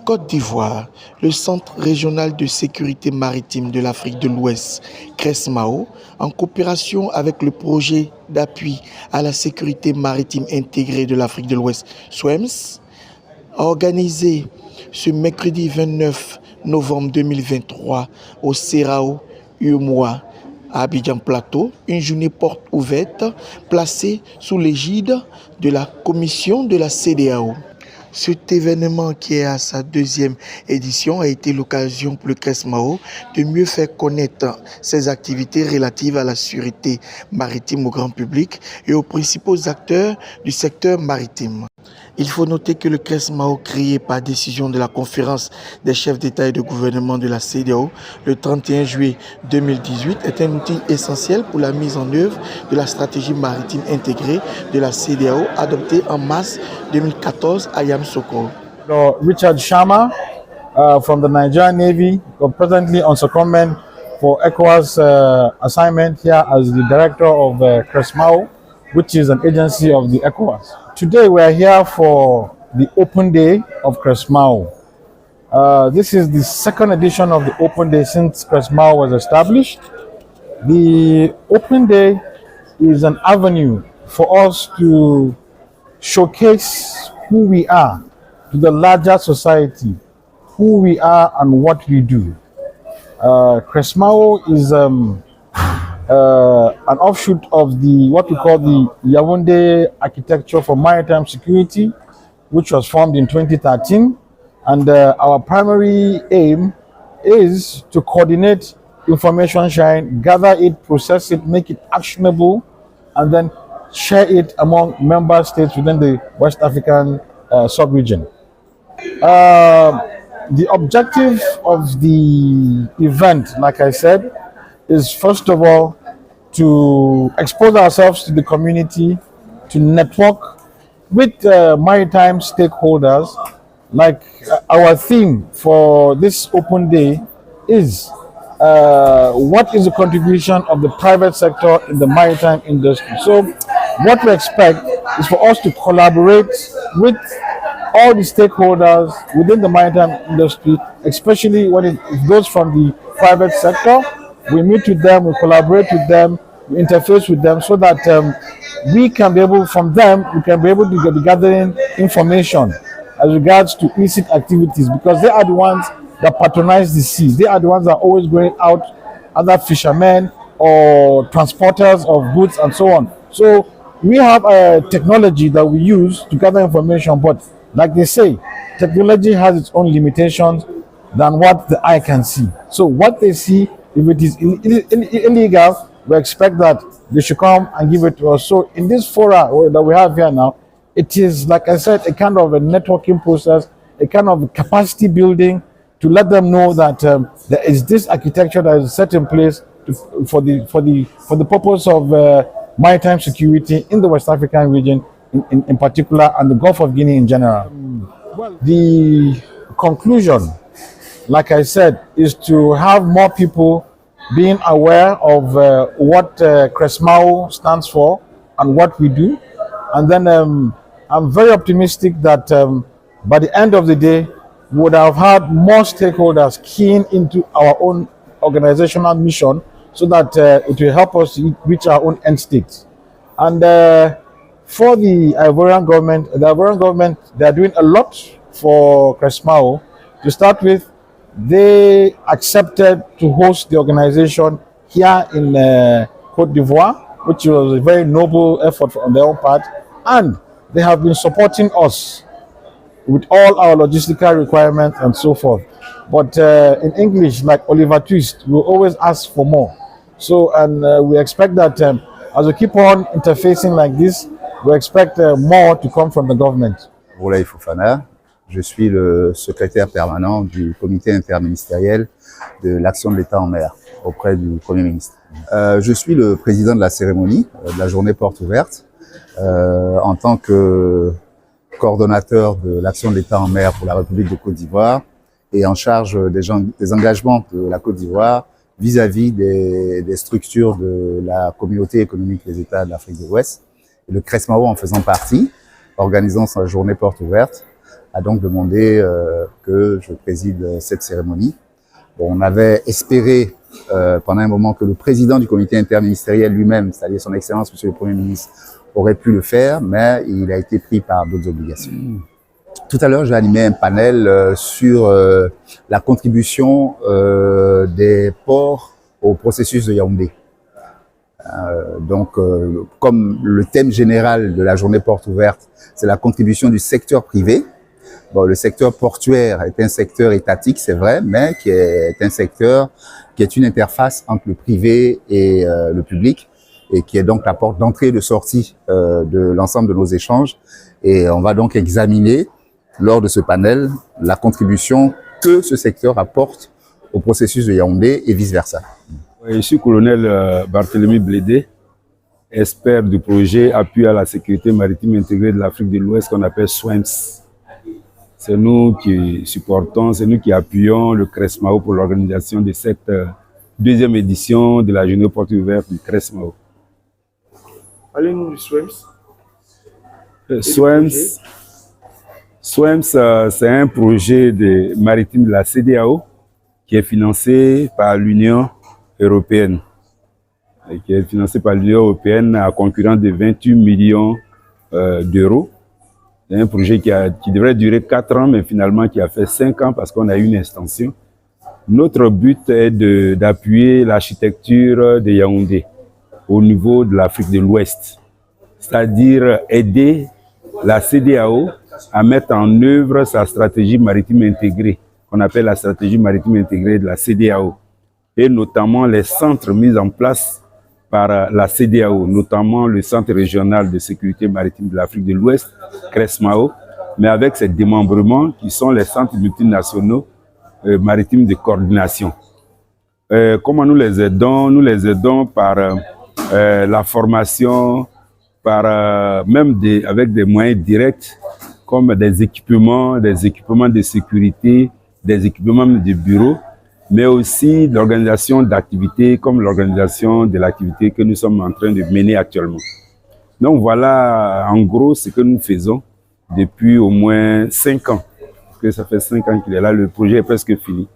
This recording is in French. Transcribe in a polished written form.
Côte d'Ivoire, le Centre régional de sécurité maritime de l'Afrique de l'Ouest, CRESMAO, en coopération avec le projet d'appui à la sécurité maritime intégrée de l'Afrique de l'Ouest, SWEMS, a organisé ce mercredi 29 novembre 2023 au CERAO UEMOA à Abidjan Plateau, une journée porte ouverte placée sous l'égide de la commission de la CEDEAO. Cet événement, qui est à sa deuxième édition, a été l'occasion pour le CRESMAO de mieux faire connaître ses activités relatives à la sécurité maritime au grand public et aux principaux acteurs du secteur maritime. Il faut noter que le CRESMAO, créé par décision de la conférence des chefs d'État et de gouvernement de la CEDEAO le 31 juillet 2018, est un outil essentiel pour la mise en œuvre de la stratégie maritime intégrée de la CEDEAO adoptée en mars 2014 à Yamoussoukro. Richard Sharma from the Nigerian Navy, presently on secondment for ECOWAS assignment here as the director of CRESMAO, which is an agency of the ECOWAS. Today we are here for the Open Day of CRESMAO. This is the second edition of the Open Day since CRESMAO was established. The Open Day is an avenue for us to showcase who we are to the larger society, who we are and what we do. CRESMAO is an offshoot of what we call the Yaoundé Architecture for Maritime Security, which was formed in 2013. And our primary aim is to coordinate information sharing, gather it, process it, make it actionable, and then share it among member states within the West African sub-region. The objective of the event, like I said, is first of all to expose ourselves to the community, to network with maritime stakeholders. Like our theme for this Open Day is what is the contribution of the private sector in the maritime industry. So what we expect is for us to collaborate with all the stakeholders within the maritime industry, especially when it goes from the private sector. We meet with them, we collaborate with them, we interface with them so that we can be able to be gathering information as regards to illicit activities, because they are the ones that patronize the seas. They are the ones that are always going out, other fishermen or transporters of goods and so on. So we have a technology that we use to gather information, but like they say, technology has its own limitations than what the eye can see. So what they see, if it is illegal, we expect that they should come and give it to us. So in this fora that we have here now, it is, like I said, a kind of a networking process, a kind of capacity building to let them know that there is this architecture that is set in place for the purpose of maritime security in the West African region in particular, and the Gulf of Guinea in general. The conclusion, like I said, is to have more people being aware of what CRESMAO stands for and what we do. And then I'm very optimistic that by the end of the day, we would have had more stakeholders keen into our own organizational mission so that it will help us reach our own end state. And for the Ivorian government, they are doing a lot for CRESMAO. To start with, they accepted to host the organization here in Côte d'Ivoire, which was a very noble effort on their own part. And they have been supporting us with all our logistical requirements and so forth. But in English, like Oliver Twist, we always ask for more. So, and we expect that as we keep on interfacing like this, we expect more to come from the government. Roulaï Fofana, je suis le secrétaire permanent du comité interministériel de l'action de l'État en mer auprès du Premier ministre. Je suis le président de la cérémonie de la journée porte ouverte en tant que coordonnateur de l'action de l'État en mer pour la République de Côte d'Ivoire et en charge des engagements de la Côte d'Ivoire vis-à-vis des structures de la communauté économique des États de l'Afrique de l'Ouest Le CRESMAO en faisant partie, organisant sa journée porte ouverte, a donc demandé que je préside cette cérémonie. Bon, on avait espéré pendant un moment que le président du comité interministériel lui-même, c'est-à-dire son Excellence Monsieur le Premier ministre, aurait pu le faire, mais il a été pris par d'autres obligations. Tout à l'heure, j'ai animé un panel sur la contribution des ports au processus de Yaoundé. Comme le thème général de la journée porte ouverte, c'est la contribution du secteur privé. Bon, le secteur portuaire est un secteur étatique, c'est vrai, mais qui est un secteur qui est une interface entre le privé et le public, et qui est donc la porte d'entrée et de sortie de l'ensemble de nos échanges. Et on va donc examiner, lors de ce panel, la contribution que ce secteur apporte au processus de Yaoundé et vice-versa. Je suis colonel Barthélemy Blédé, expert du projet Appui à la sécurité maritime intégrée de l'Afrique de l'Ouest qu'on appelle SWEMS. C'est nous qui supportons, c'est nous qui appuyons le CRESMAO pour l'organisation de cette deuxième édition de la journée porte ouverte du CRESMAO. Allez-nous du SWEMS. SWEMS, c'est un projet maritime de la CEDEAO qui est financé par l'Union européenne. Et qui est financé par l'Union européenne à concurrence de 28 millions d'euros. C'est un projet qui devrait durer 4 ans, mais finalement qui a fait 5 ans parce qu'on a eu une extension. Notre but est d'appuyer l'architecture de Yaoundé au niveau de l'Afrique de l'Ouest, c'est-à-dire aider la CEDEAO à mettre en œuvre sa stratégie maritime intégrée, qu'on appelle la stratégie maritime intégrée de la CEDEAO, et notamment les centres mis en place par la CEDEAO, notamment le Centre régional de sécurité maritime de l'Afrique de l'Ouest, CRESMAO, mais avec ses démembrements qui sont les centres multinationaux maritimes de coordination. Comment nous les aidons? Nous les aidons par la formation, avec des moyens directs, comme des équipements de sécurité, des équipements de bureaux, mais aussi l'organisation d'activités comme l'organisation de l'activité que nous sommes en train de mener actuellement. Donc voilà en gros ce que nous faisons depuis au moins 5 ans. Parce que ça fait 5 ans qu'il est là, le projet est presque fini.